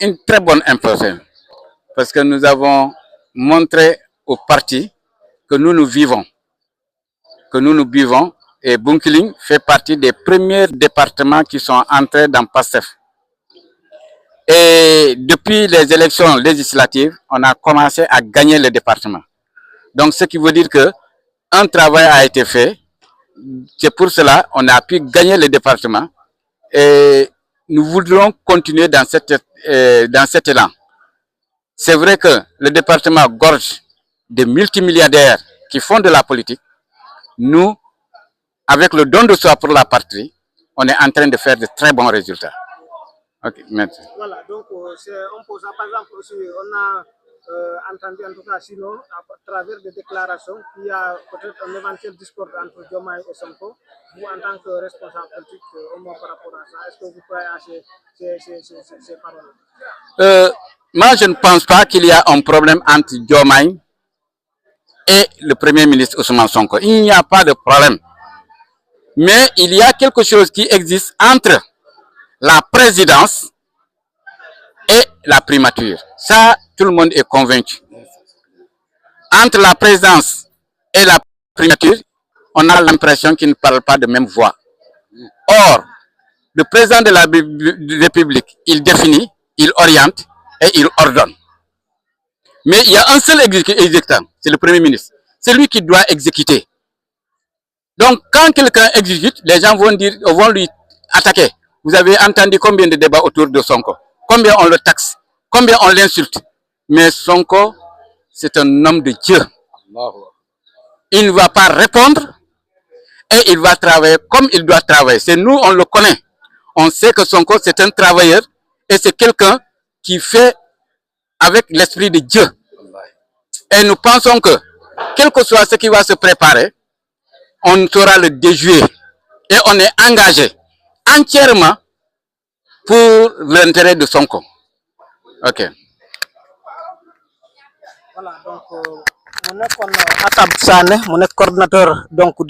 une très bonne impression parce que nous avons montré au parti que nous vivons. Et Bounkiling fait partie des premiers départements qui sont entrés dans PASTEF. Et depuis les élections législatives, on a commencé à gagner le département. Donc, ce qui veut dire que un travail a été fait. C'est pour cela qu'on a pu gagner le département. Et nous voudrons continuer dans cet élan. C'est vrai que le département gorge de multimilliardaires qui font de la politique. Nous, avec le don de soi pour la patrie, on est en train de faire de très bons résultats. Ok, merci. Voilà, donc on pose, par exemple, aussi, on a entendu en tout cas, sinon, à travers des déclarations, qu'il y a peut-être un éventuel discours entre Diomaye et Sonko. Vous, en tant que responsable politique, au moins par rapport à ça, est-ce que vous croyez à ces paroles? Moi, je ne pense pas qu'il y a un problème entre Diomaye et le Premier ministre Ousmane Sonko. Il n'y a pas de problème. Mais il y a quelque chose qui existe entre la présidence et la primature. Ça, tout le monde est convaincu. Entre la présidence et la primature, on a l'impression qu'ils ne parlent pas de même voix. Or, le président de la République, il définit, il oriente et il ordonne. Mais il y a un seul exécutant, c'est le Premier ministre. C'est lui qui doit exécuter. Donc, quand quelqu'un exécute, les gens vont lui attaquer. Vous avez entendu combien de débats autour de Sonko? Combien on le taxe? Combien on l'insulte? Mais Sonko, c'est un homme de Dieu. Il ne va pas répondre et il va travailler comme il doit travailler. C'est nous, on le connaît. On sait que Sonko, c'est un travailleur et c'est quelqu'un qui fait avec l'esprit de Dieu. Et nous pensons que, quel que soit ce qui va se préparer, on saura le déjouer. Et on est engagé entièrement pour l'intérêt de Sonko. Ok. Voilà, donc, mon coordinateur donc, de